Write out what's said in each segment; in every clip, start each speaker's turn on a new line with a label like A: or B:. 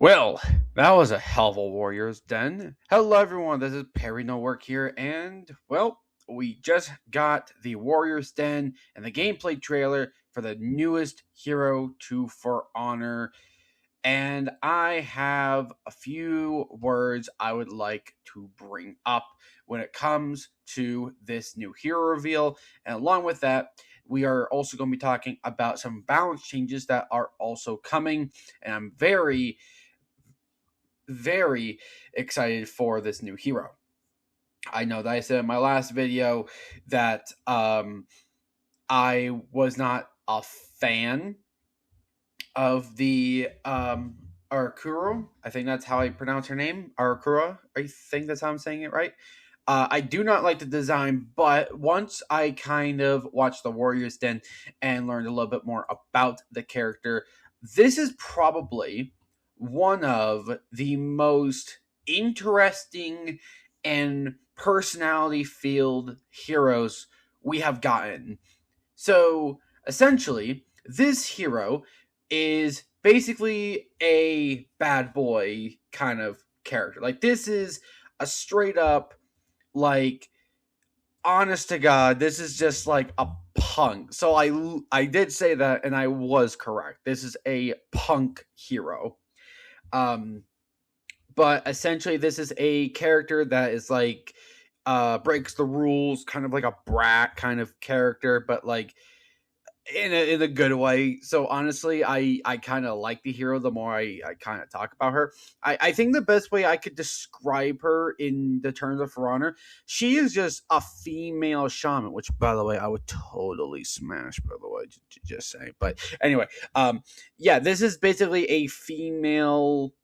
A: Well, that was a hell of a Warriors Den. Hello, everyone. This is Perry No Work here, and we just got the Warriors Den and the gameplay trailer for the newest Hero 2 For Honor. And I have a few words I would like to bring up when it comes to this new hero reveal. And along with that, we are also going to be talking about some balance changes that are also coming. And I'm very excited for this new hero. I know that I said in my last video that I was not a fan of the Arakuro. I think that's how I pronounce her name. Arakura. I think that's how I'm saying it right. I do not like the design, but once I kind of watched the Warriors Den and learned a little bit more about the character, this is probably one of the most interesting and personality filled heroes we have gotten. So essentially, this hero is basically a bad boy kind of character. Like, this is a straight up, like, honest to God, this is just like a punk. So I did say that, and I was correct. This is a punk hero. Um, but essentially, this is a character that is like breaks the rules, kind of like a brat kind of character, but like in a good way. So honestly, I kind of like the hero the more I kind of talk about her. I think the best way I could describe her in the terms of For Honor, she is just a female shaman, which by the way I would totally smash, by the way, just saying. But anyway, yeah, this is basically a female,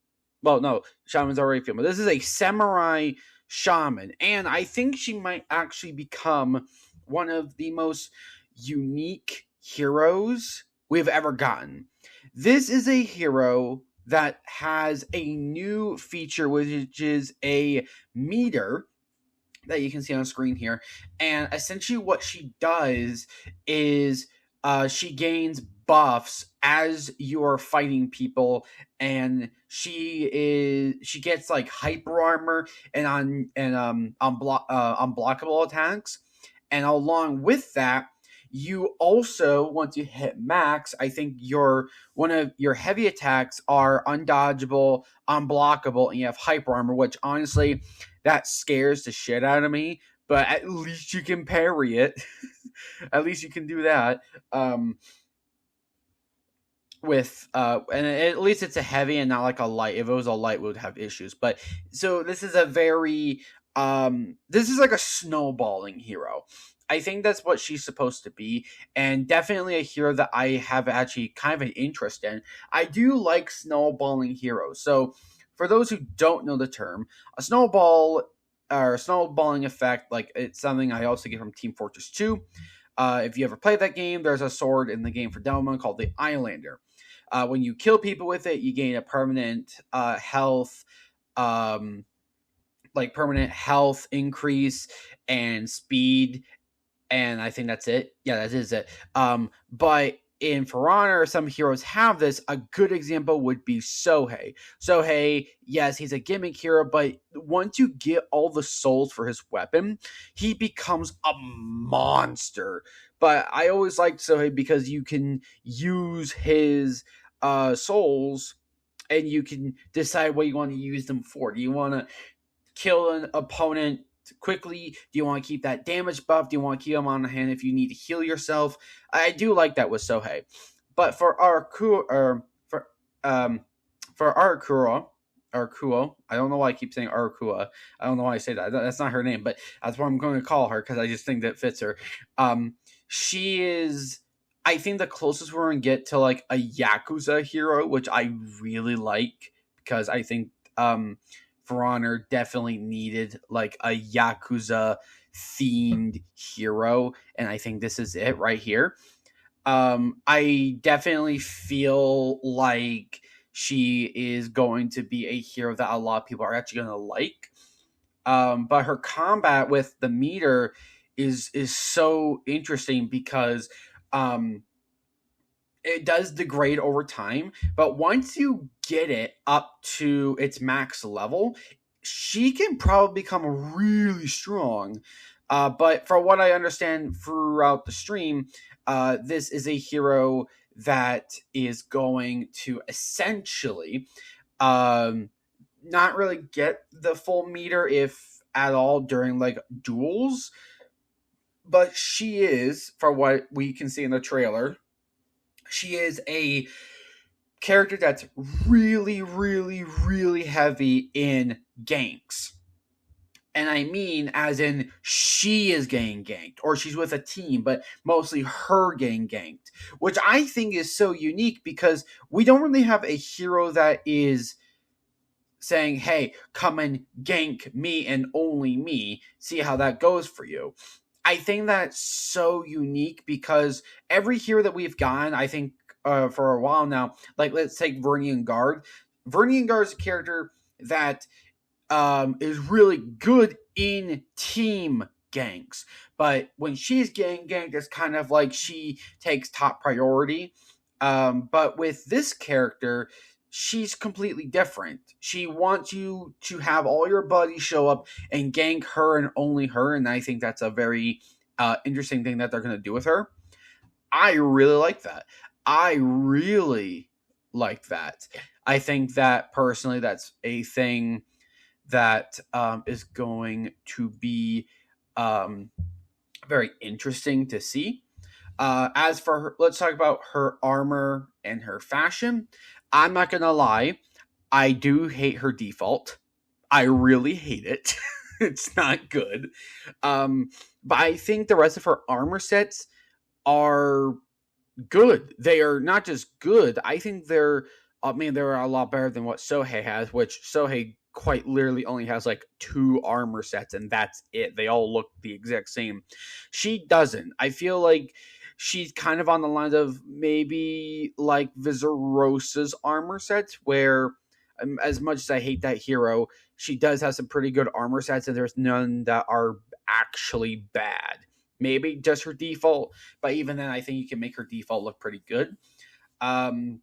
A: well, no, shaman's already female. This is a samurai shaman, and I think she might actually become one of the most unique heroes we've ever gotten. This is a hero that has a new feature, which is a meter that you can see on screen here. And essentially, what she does is she gains buffs as you're fighting people, and she gets like hyper armor and unblockable attacks. And along with that, you also, once you hit max, I think one of your heavy attacks are undodgeable, unblockable, and you have hyper armor, which honestly, that scares the shit out of me. But at least you can parry it. At least you can do that. And at least it's a heavy and not like a light. If it was a light, we would have issues. But so this is a very this is like a snowballing hero. I think that's what she's supposed to be, and definitely a hero that I have actually kind of an interest in. I do like snowballing heroes. So for those who don't know the term, a snowball or snowballing effect, like, it's something I also get from Team Fortress 2. If you ever played that game, there's a sword in the game for demo called the Islander. When you kill people with it, you gain a permanent health, like permanent health increase and speed, and I think that's it. Yeah, that is it. But in For Honor, some heroes have this. A good example would be Sohei. Sohei, yes, he's a gimmick hero, but once you get all the souls for his weapon, he becomes a monster. But I always liked Sohei because you can use his souls, and you can decide what you want to use them for. Do you want to kill an opponent quickly? Do you want to keep that damage buff? Do you want to keep them on the hand if you need to heal yourself? I do like that with Sohei. But for Arkuo, I don't know why I keep saying Arkua. I don't know why I say that. That's not her name, but that's what I'm going to call her because I just think that fits her. She is, I think, the closest we're going to get to like a Yakuza hero, which I really like because I think For Honor definitely needed like a Yakuza themed hero, and I think this is it right here. I definitely feel like she is going to be a hero that a lot of people are actually going to like. But her combat with the meter is so interesting because it does degrade over time, but once you get it up to its max level, she can probably become really strong. But for what I understand throughout the stream, this is a hero that is going to essentially um, not really get the full meter, if at all, during like duels. But she is, for what we can see in the trailer, she is a character that's really, really, really heavy in ganks. And I mean, as in, she is getting ganked, or she's with a team, but mostly her getting ganked, which I think is so unique because we don't really have a hero that is saying, hey, come and gank me and only me, see how that goes for you. I think that's so unique because every hero that we've gotten, I think, for a while now, like let's take Vernian Guard. Vernian Guard is a character that is really good in team ganks, but when she's getting ganked, it's kind of like she takes top priority. But with this character, she's completely different. She wants you to have all your buddies show up and gank her and only her, and I think that's a very interesting thing that they're going to do with her. I really like that. I really like that. I think that personally, that's a thing that is going to be very interesting to see. As for her, let's talk about her armor and her fashion. I'm not gonna lie, I do hate her default. I really hate it. It's not good. But I think the rest of her armor sets are good. They are not just good. I think they're, I mean, they're a lot better than what Sohei has, which Sohei quite literally only has like 2 armor sets, and that's it. They all look the exact same. She doesn't. I feel like she's kind of on the lines of maybe like Viserosa's armor sets, where as much as I hate that hero, she does have some pretty good armor sets, and there's none that are actually bad. Maybe just her default, but even then, I think you can make her default look pretty good. Um,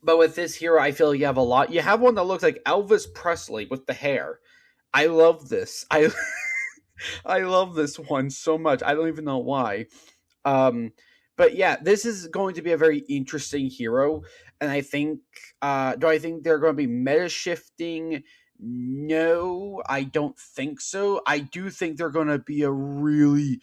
A: but with this hero, I feel you have a lot. You have one that looks like Elvis Presley with the hair. I love this. I love this one so much. I don't even know why. Um, but yeah, this is going to be a very interesting hero, and I think. Do I think they're going to be meta shifting? No, I don't think so. I do think they're going to be a really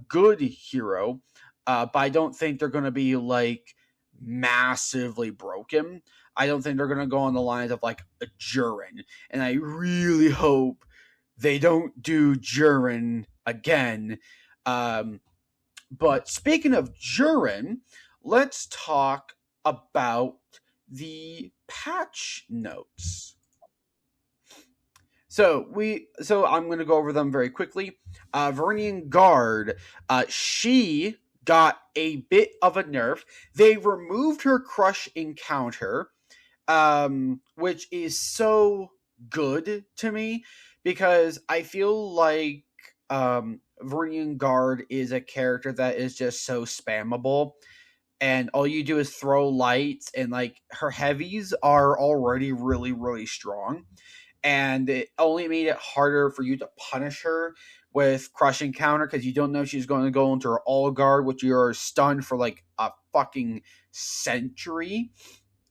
A: good hero, but I don't think they're going to be like massively broken. I don't think they're going to go on the lines of like a JUREN, and I really hope they don't do JUREN again. But speaking of JUREN, let's talk about the patch notes. So I'm going to go over them very quickly. Vernian Guard, she got a bit of a nerf. They removed her crush encounter, which is so good to me because I feel like Vernian Guard is a character that is just so spammable. And all you do is throw lights, and like her heavies are already really, really strong, and it only made it harder for you to punish her with crush encounter because you don't know she's going to go into her all guard, which you're stunned for like a fucking century.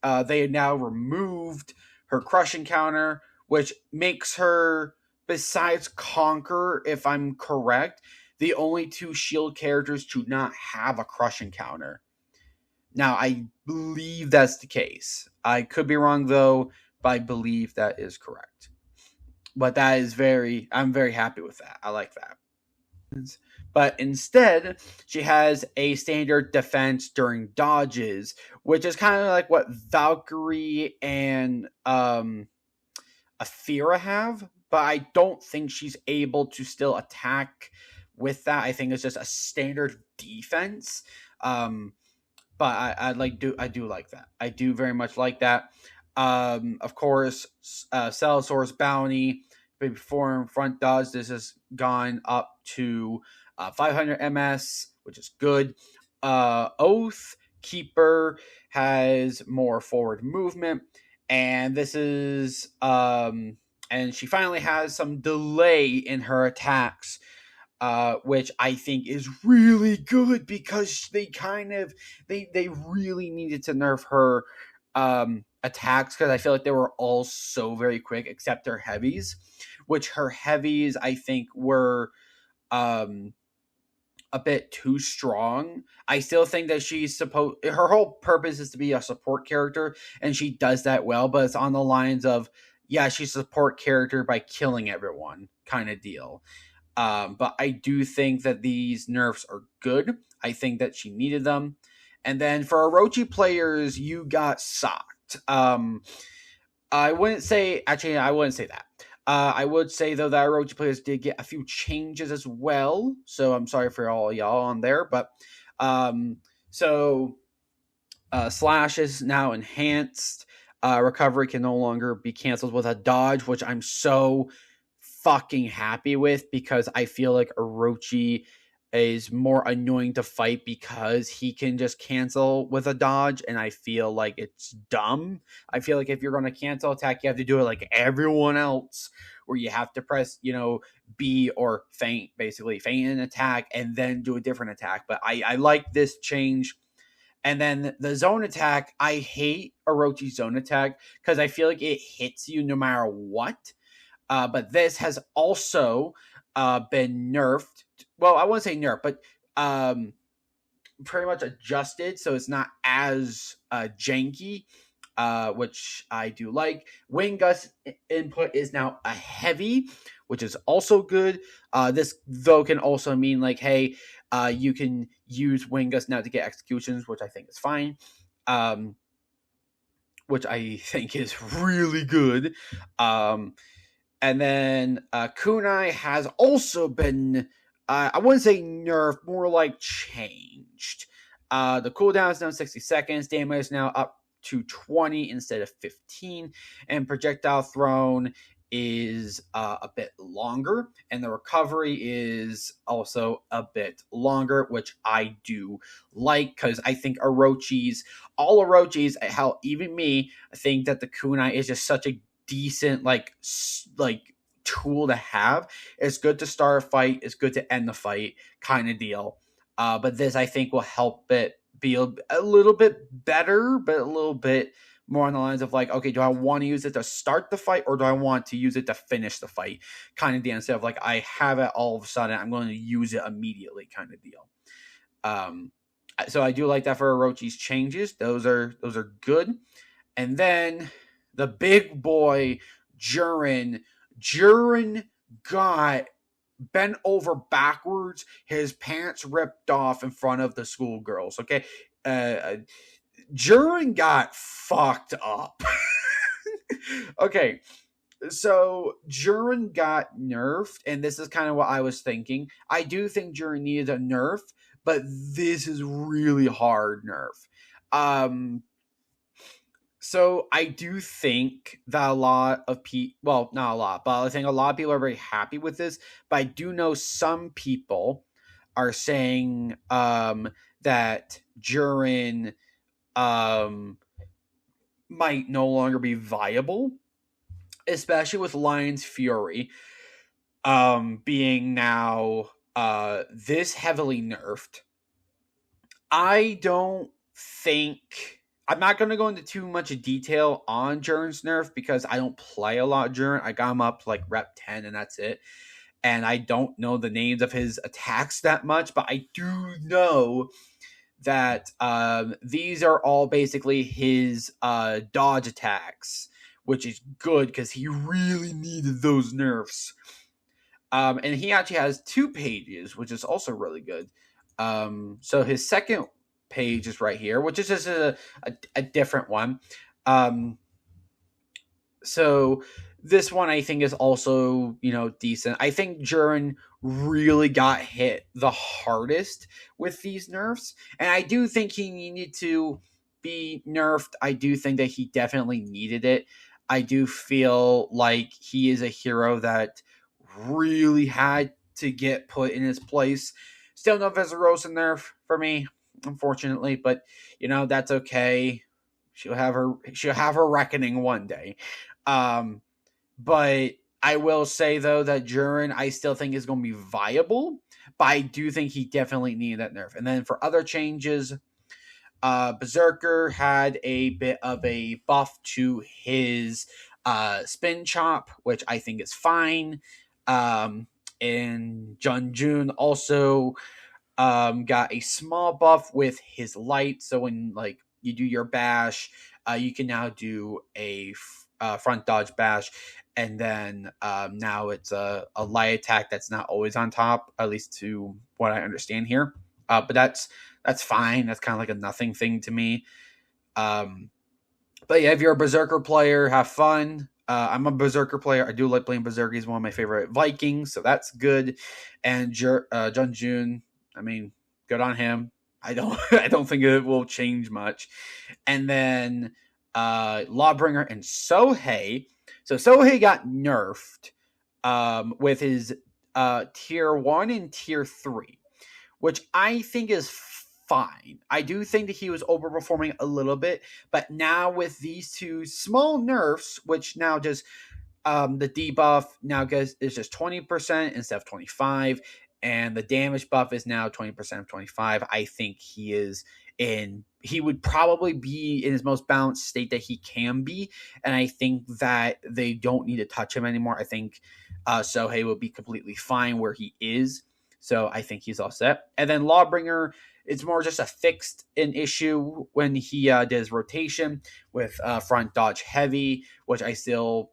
A: They had now removed her crush encounter, which makes her, besides Conquer, if I'm correct, the only 2 shield characters to not have a crush encounter. Now, I believe that's the case. I could be wrong though, but I believe that is correct. But that is I'm very happy with that. I like that. But instead, she has a standard defense during dodges, which is kind of like what Valkyrie and Athera have, but I don't think she's able to still attack with that. I think it's just a standard defense. But I do like that. I do very much like that. Of course, Cellsaur's Bounty before in front dodge. This has gone up to 500 MS, which is good. Oath Keeper has more forward movement, and this is and she finally has some delay in her attacks, which I think is really good because they really needed to nerf her attacks, because I feel like they were all so very quick except her heavies, which her heavies I think were um a bit too strong. I still think that her whole purpose is to be a support character, and she does that well, but it's on the lines of, yeah, she's a support character by killing everyone kind of deal. But I do think that these nerfs are good. I think that she needed them. And then for Orochi players, you got socked. I wouldn't say that. I would say, though, that Orochi players did get a few changes as well. So I'm sorry for all y'all on there. But Slash is now enhanced. Recovery can no longer be canceled with a dodge, which I'm so fucking happy with, because I feel like Orochi is more annoying to fight because he can just cancel with a dodge, and I feel like it's dumb. I feel like if you're going to cancel attack, you have to do it like everyone else, where you have to press, B or feint an attack and then do a different attack. But I like this change. And then the zone attack, I hate Orochi's zone attack because I feel like it hits you no matter what. But this has also been nerfed. Well, I wouldn't say nerfed, but pretty much adjusted, so it's not as janky, which I do like. Wind Gust input is now a heavy, which is also good. This, though, can also mean like, hey, you can use Wind Gust now to get executions, which I think is fine. Which I think is really good. And then Kunai has also been, I wouldn't say nerfed, more like changed. The cooldown is now 60 seconds. Damage is now up to 20 instead of 15. And projectile thrown is a bit longer. And the recovery is also a bit longer, which I do like, because I think all Orochis, hell, even me, I think that the Kunai is just such a decent like tool to have. It's good to start a fight, it's good to end the fight kind of deal. But this, I think, will help it be a little bit better, but a little bit more on the lines of like, okay, do I want to use it to start the fight, or do I want to use it to finish the fight kind of deal, instead of like, I have it all of a sudden, I'm going to use it immediately kind of deal. So I do like that for Orochi's changes. Those are good. And then the big boy, JUREN got bent over backwards, his pants ripped off in front of the schoolgirls, okay? JUREN got fucked up. Okay, so JUREN got nerfed, and this is kind of what I was thinking. I do think JUREN needed a nerf, but this is really hard nerf. So I do think that a lot of people, well, not a lot, but I think a lot of people are very happy with this. But I do know some people are saying that JUREN might no longer be viable, especially with Lion's Fury being now this heavily nerfed. I don't think... I'm not going to go into too much detail on JUREN's nerf because I don't play a lot of JUREN. I got him up to like rep 10 and that's it. And I don't know the names of his attacks that much, but I do know that these are all basically his dodge attacks, which is good because he really needed those nerfs. And he actually has 2 pages, which is also really good. So his second page is right here, which is just a different one. So this one I think is also, decent. I think JUREN really got hit the hardest with these nerfs, and I do think he needed to be nerfed. I do think that he definitely needed it. I do feel like he is a hero that really had to get put in his place. Still no Visarosa nerf for me. unfortunately, but that's okay. She'll have her reckoning one day. Um, but I will say though that Juren I still think is going to be viable, but I do think he definitely needed that nerf. And then for other changes, Berserker had a bit of a buff to his spin chop, which I think is fine. And Jun also got a small buff with his light. So when like you do your bash, you can now do a front dodge bash, and then now it's a light attack that's not always on top, at least to what I understand here. But that's fine. That's kind of like a nothing thing to me. But yeah, if you're a Berserker player, have fun. I'm a Berserker player. I do like playing Berserker. He's one of my favorite Vikings, so that's good. And Jun, I mean, good on him. I don't I don't think it will change much. And then Lawbringer and Sohei. So Sohei got nerfed with his tier 1 and tier 3, which I think is fine. I do think that he was overperforming a little bit, but now with these two small nerfs, which now just the debuff now is just 20% instead of 25, and the damage buff is now 20% of 25. I think he would probably be in his most balanced state that he can be, and I think that they don't need to touch him anymore. I think Sohei will be completely fine where he is, so I think he's all set. And then Lawbringer, it's more just a fixed an issue when he does rotation with front dodge heavy, which I still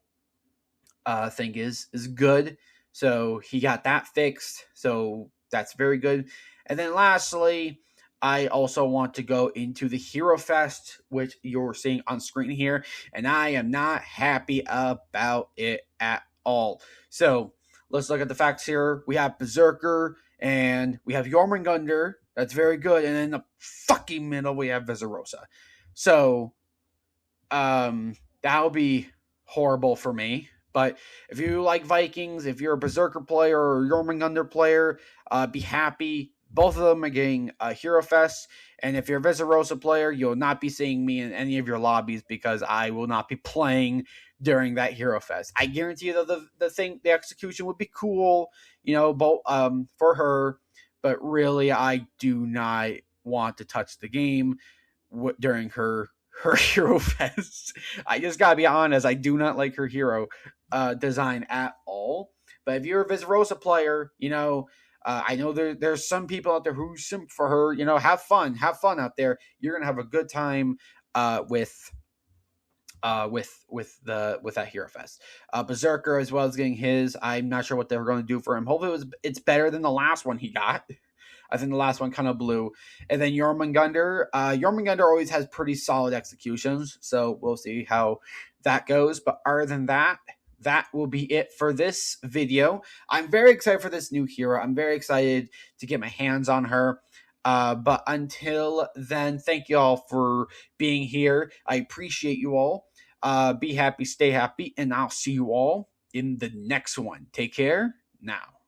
A: think is good. So he got that fixed. So that's very good. And then lastly, I also want to go into the Hero Fest, which you're seeing on screen here, and I am not happy about it at all. So let's look at the facts here. We have Berserker and we have Jormungandr. That's very good. And in the fucking middle, we have Visarosa. So that'll be horrible for me. But if you like Vikings, if you're a Berserker player or Jormungandr player, be happy. Both of them are getting Hero Fest. And if you're a Visarosa player, you'll not be seeing me in any of your lobbies because I will not be playing during that Hero Fest. I guarantee you that the execution would be cool, both for her. But really, I do not want to touch the game during her Hero Fest. I just gotta be honest, I do not like her hero design at all. But if you're a Visarosa player, I know there's some people out there who simp for her. Have fun out there. You're gonna have a good time with that Hero Fest. Berserker as well as getting his. I'm not sure what they're going to do for him. Hopefully it's better than the last one he got. I think the last one kind of blew. And then Jormungandr. Jormungandr always has pretty solid executions, so we'll see how that goes. But other than that, that will be it for this video. I'm very excited for this new hero. I'm very excited to get my hands on her. But until then, thank you all for being here. I appreciate you all. Be happy, stay happy, and I'll see you all in the next one. Take care now.